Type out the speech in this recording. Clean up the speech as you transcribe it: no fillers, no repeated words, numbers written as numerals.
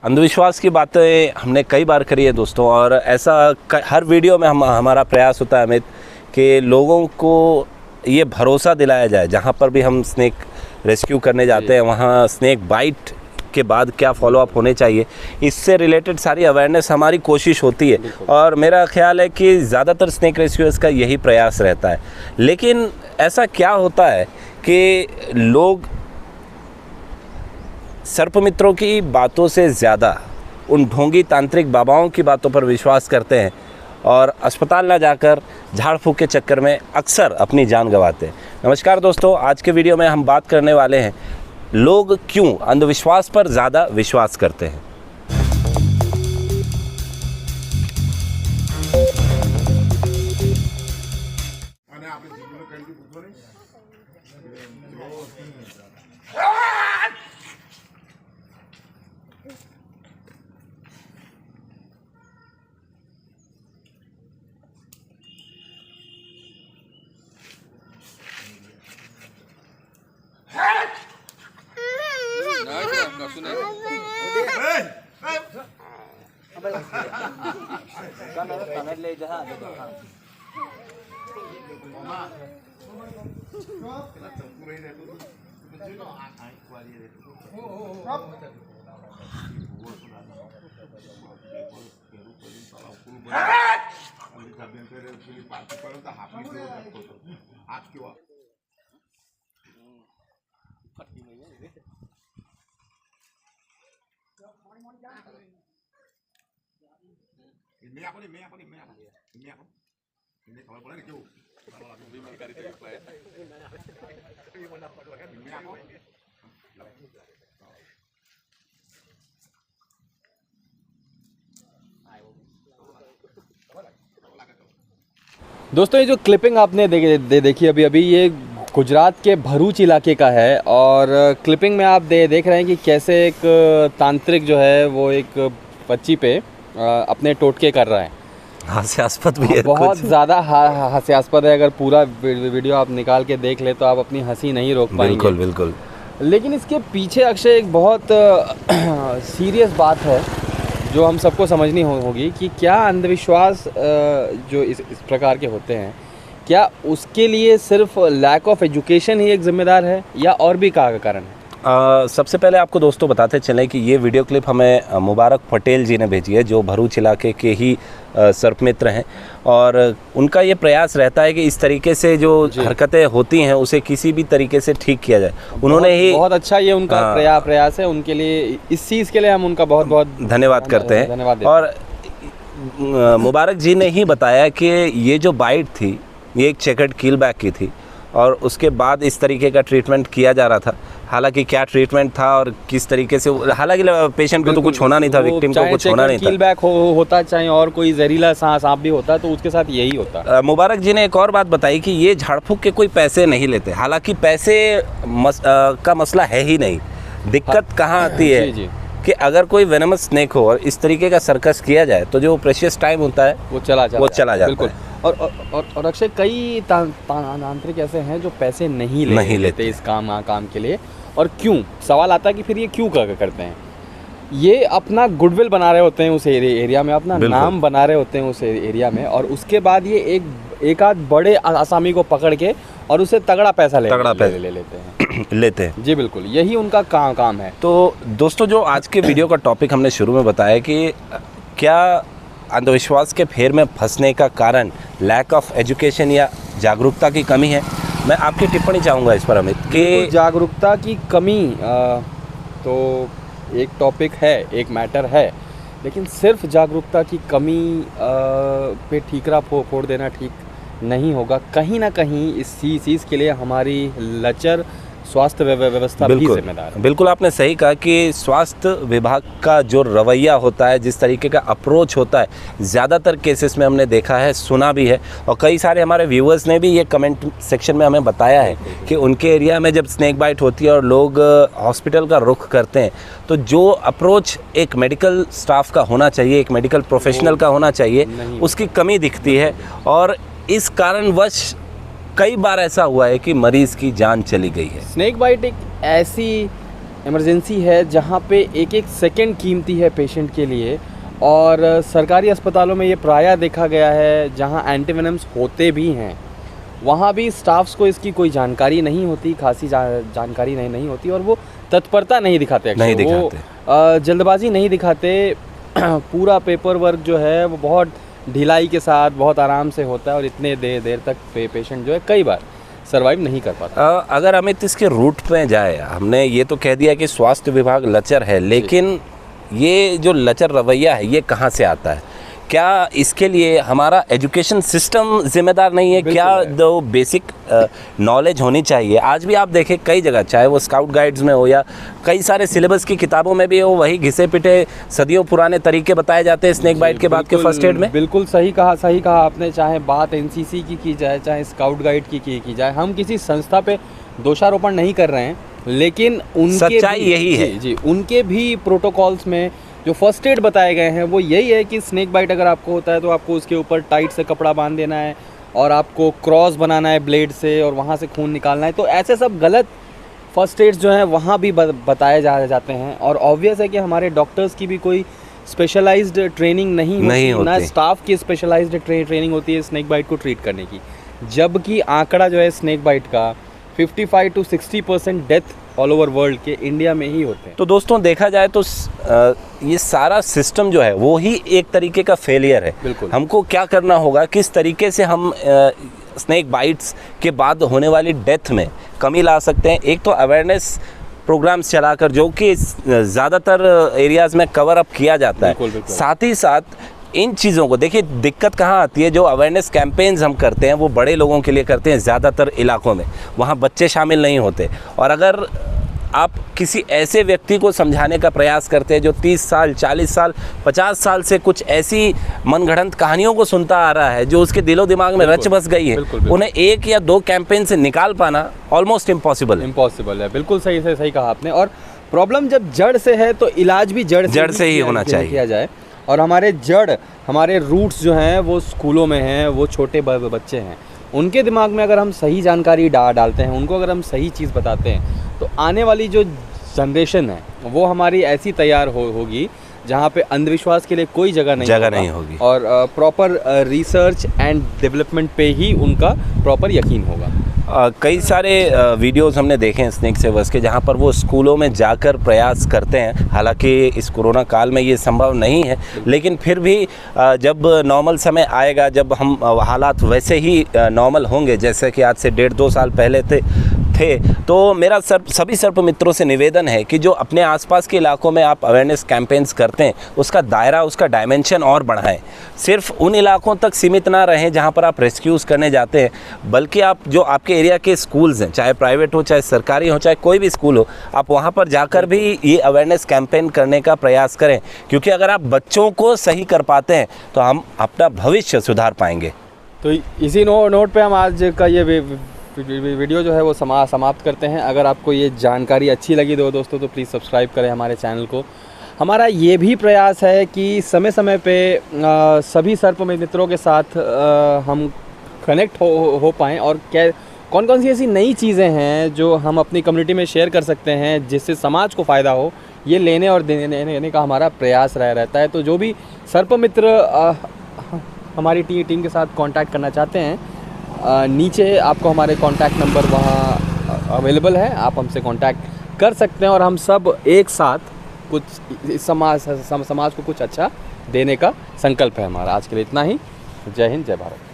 अंधविश्वास की बातें हमने कई बार करी है दोस्तों, और ऐसा हर वीडियो में हमारा प्रयास होता है अमित कि लोगों को ये भरोसा दिलाया जाए। जहाँ पर भी हम स्नेक रेस्क्यू करने जाते हैं वहाँ स्नेक बाइट के बाद क्या फॉलोअप होने चाहिए, इससे रिलेटेड सारी अवेयरनेस हमारी कोशिश होती है। और मेरा ख्याल है कि ज़्यादातर स्नेक रेस्क्यूअर्स का यही प्रयास रहता है। लेकिन ऐसा क्या होता है कि लोग सर्पमित्रों की बातों से ज़्यादा उन ढोंगी तांत्रिक बाबाओं की बातों पर विश्वास करते हैं और अस्पताल ना जाकर झाड़ फूँक के चक्कर में अक्सर अपनी जान गंवाते हैं। नमस्कार दोस्तों, आज के वीडियो में हम बात करने वाले हैं लोग क्यों अंधविश्वास पर ज़्यादा विश्वास करते हैं। दोस्तों, ये जो क्लिपिंग आपने देखी अभी ये गुजरात के भरूच इलाके का है। और क्लिपिंग में आप देख रहे हैं कि कैसे एक तांत्रिक जो है वो एक बच्ची पे अपने टोटके कर रहा है। हास्यास्पद भी है, बहुत ज़्यादा हास्यास्पद है। अगर पूरा वीडियो आप निकाल के देख ले तो आप अपनी हंसी नहीं रोक पाएंगे। बिल्कुल बिल्कुल। लेकिन इसके पीछे अक्षय एक बहुत सीरियस बात है जो हम सबको समझनी होगी कि क्या अंधविश्वास जो इस प्रकार के होते हैं, क्या उसके लिए सिर्फ लैक ऑफ एजुकेशन ही एक जिम्मेदार है या और भी कारण है? सबसे पहले आपको दोस्तों बताते चलें कि ये वीडियो क्लिप हमें मुबारक पटेल जी ने भेजी है, जो भरूच इलाके के ही सर्पमित्र हैं। और उनका ये प्रयास रहता है कि इस तरीके से जो हरकतें होती हैं उसे किसी भी तरीके से ठीक किया जाए। उन्होंने बहुत अच्छा ये उनका प्रयास है। उनके लिए, इस चीज़ के लिए हम उनका बहुत बहुत धन्यवाद करते हैं। धन्यवाद। और मुबारक जी ने ही बताया कि ये जो बाइट थी ये एक चेकर्ड कीलबैक की थी और उसके बाद इस तरीके का ट्रीटमेंट किया जा रहा था। हालांकि क्या ट्रीटमेंट था और किस तरीके से, हालांकि पेशेंट को तो कुछ होना नहीं था, विक्टिम को कुछ होना नहीं था। कीलबैक होता चाहे और कोई जहरीला सांप भी होता तो उसके साथ यही होता। मुबारक जी ने एक और बात बताई कि ये झाड़ फूँक के कोई पैसे नहीं लेते। हालांकि पैसे का मसला है ही नहीं। दिक्कत कहाँ आती है कि अगर कोई वेनमस स्नेक हो और इस तरीके का सर्कस किया जाए तो जो प्रेशियस टाइम होता है वो चला जाता है। बिल्कुल। और अक्षय कई तांत्रिक ऐसे हैं जो पैसे नहीं लेते इस काम के लिए। और क्यों, सवाल आता है कि फिर ये क्यों करते हैं? ये अपना गुडविल बना रहे होते हैं उस एरिया में, अपना नाम बना रहे होते हैं उस एरिया में, और उसके बाद ये एक आध बड़े आसामी को पकड़ के और उससे तगड़ा पैसा ले लेते हैं। जी बिल्कुल, यही उनका काम है। तो दोस्तों, जो आज के वीडियो का टॉपिक हमने शुरू में बताया कि क्या अंधविश्वास के फेर में फंसने का कारण लैक ऑफ एजुकेशन या जागरूकता की कमी है, मैं आपकी टिप्पणी चाहूँगा इस पर अमित कि जागरूकता की कमी तो एक टॉपिक है, एक मैटर है, लेकिन सिर्फ जागरूकता की कमी पे ठीकरा फोड़ देना ठीक नहीं होगा। कहीं ना कहीं इस चीज़ के लिए हमारी लचर स्वास्थ्य व्यवस्था भी जिम्मेदार है। बिल्कुल, आपने सही कहा कि स्वास्थ्य विभाग का जो रवैया होता है, जिस तरीके का अप्रोच होता है, ज़्यादातर केसेस में हमने देखा है, सुना भी है। और कई सारे हमारे व्यूअर्स ने भी ये कमेंट सेक्शन में हमें बताया है कि उनके एरिया में जब स्नेक बाइट होती है और लोग हॉस्पिटल का रुख करते हैं तो जो अप्रोच एक मेडिकल स्टाफ का होना चाहिए, एक मेडिकल प्रोफेशनल का होना चाहिए, उसकी कमी दिखती है। और इस कारणवश कई बार ऐसा हुआ है कि मरीज़ की जान चली गई है। स्नेक बाइट एक ऐसी इमरजेंसी है जहाँ पे एक एक सेकंड कीमती है पेशेंट के लिए, और सरकारी अस्पतालों में ये प्रायः देखा गया है जहाँ एंटीवेनम्स होते भी हैं वहाँ भी स्टाफ्स को इसकी कोई जानकारी नहीं होती, खासी जानकारी नहीं होती, और वो तत्परता नहीं दिखाते, वो जल्दबाजी नहीं दिखाते। पूरा पेपर वर्क जो है वो बहुत ढिलाई के साथ बहुत आराम से होता है, और इतने देर तक पेशेंट जो है कई बार सर्वाइव नहीं कर पाता। अगर अमित इसके रूट पे जाए, हमने ये तो कह दिया कि स्वास्थ्य विभाग लचर है, लेकिन ये जो लचर रवैया है ये कहाँ से आता है? क्या इसके लिए हमारा एजुकेशन सिस्टम जिम्मेदार नहीं है? क्या जो बेसिक नॉलेज होनी चाहिए, आज भी आप देखें कई जगह, चाहे वो स्काउट गाइड्स में हो या कई सारे सिलेबस की किताबों में भी हो, वही घिसे पिटे सदियों पुराने तरीके बताए जाते हैं स्नेक बाइट के बाद के फर्स्ट एड में। बिल्कुल सही कहा आपने। चाहे बात एनसीसी की जाए, चाहे स्काउट गाइड की जाए, हम किसी संस्था पे दोषारोपण नहीं कर रहे हैं, लेकिन उनके सच्चाई यही है जी, उनके भी प्रोटोकॉल्स में जो फर्स्ट एड बताए गए हैं वो यही है कि स्नेक बाइट अगर आपको होता है तो आपको उसके ऊपर टाइट से कपड़ा बांध देना है, और आपको क्रॉस बनाना है ब्लेड से, और वहाँ से खून निकालना है। तो ऐसे सब गलत फर्स्ट एड्स जो हैं वहाँ भी बताए जाते हैं, और ऑब्वियस है कि हमारे डॉक्टर्स की भी कोई स्पेशलाइज्ड ट्रेनिंग नहीं होती, ना स्टाफ की स्पेशलाइज्ड ट्रेनिंग होती है स्नेक बाइट को ट्रीट करने की, जबकि आंकड़ा जो है स्नेक बाइट का 55 to 60% death all over world के इंडिया में ही होते हैं। तो दोस्तों देखा जाए तो ये सारा सिस्टम जो है वो ही एक तरीके का फेलियर है। बिल्कुल। हमको क्या करना होगा, किस तरीके से हम स्नेक बाइट्स के बाद होने वाली डेथ में कमी ला सकते हैं? एक तो अवेयरनेस प्रोग्राम्स चलाकर, जो कि ज़्यादातर एरियाज़ में कवर अप किया जाता है। बिल्कुल। साथ ही साथ इन चीज़ों को देखिए, दिक्कत कहाँ आती है, जो अवेयरनेस कैंपेन्स हम करते हैं वो बड़े लोगों के लिए करते हैं ज़्यादातर इलाकों में, वहाँ बच्चे शामिल नहीं होते। और अगर आप किसी ऐसे व्यक्ति को समझाने का प्रयास करते हैं जो 30 साल 40 साल 50 साल से कुछ ऐसी मनगढ़ंत कहानियों को सुनता आ रहा है जो उसके दिलो दिमाग में रच बस गई है, उन्हें एक या दो कैंपेन से निकाल पाना ऑलमोस्ट इम्पॉसिबल है। बिल्कुल सही कहा आपने। और प्रॉब्लम जब जड़ से है तो इलाज भी जड़ से ही होना चाहिए किया जाए। और हमारे रूट्स जो हैं वो स्कूलों में हैं, वो छोटे बच्चे हैं, उनके दिमाग में अगर हम सही जानकारी डालते हैं, उनको अगर हम सही चीज़ बताते हैं, तो आने वाली जो जनरेशन है वो हमारी ऐसी तैयार होगी जहाँ पे अंधविश्वास के लिए कोई जगह नहीं होगी, और प्रॉपर रिसर्च एंड डेवलपमेंट पे ही उनका प्रॉपर यकीन होगा। कई सारे वीडियोस हमने देखे हैं स्नेक सेवर्स के, जहाँ पर वो स्कूलों में जाकर प्रयास करते हैं। हालांकि इस कोरोना काल में ये संभव नहीं है, लेकिन फिर भी जब नॉर्मल समय आएगा, जब हम हालात वैसे ही नॉर्मल होंगे जैसे कि आज से 1.5-2 साल पहले थे, तो मेरा सभी सर्प मित्रों से निवेदन है कि जो अपने आसपास के इलाकों में आप अवेयरनेस कैंपेन्स करते हैं, उसका दायरा, उसका डायमेंशन और बढ़ाएं। सिर्फ उन इलाकों तक सीमित ना रहें जहां पर आप रेस्क्यूज़ करने जाते हैं, बल्कि आप जो आपके एरिया के स्कूल्स हैं, चाहे प्राइवेट हो, चाहे सरकारी हो, चाहे कोई भी स्कूल हो, आप वहां पर जाकर भी ये अवेयरनेस कैंपेन करने का प्रयास करें। क्योंकि अगर आप बच्चों को सही कर पाते हैं तो हम अपना भविष्य सुधार पाएंगे। तो इसी नोट पे हम आज का ये वीडियो जो है वो समाप्त करते हैं। अगर आपको ये जानकारी अच्छी लगी दोस्तों तो प्लीज़ सब्सक्राइब करें हमारे चैनल को। हमारा ये भी प्रयास है कि समय समय पे सभी सर्प मित्रों के साथ हम कनेक्ट हो पाएँ, और कौन कौन सी ऐसी नई चीज़ें हैं जो हम अपनी कम्युनिटी में शेयर कर सकते हैं जिससे समाज को फ़ायदा हो, ये लेने और देने का हमारा प्रयास रहता है। तो जो भी सर्प मित्र हमारी टीम के साथ कांटेक्ट करना चाहते हैं, नीचे आपको हमारे कांटेक्ट नंबर वहाँ अवेलेबल है, आप हमसे कांटेक्ट कर सकते हैं, और हम सब एक साथ कुछ समाज को कुछ अच्छा देने का संकल्प है हमारा। आज के लिए इतना ही। जय हिंद, जय भारत।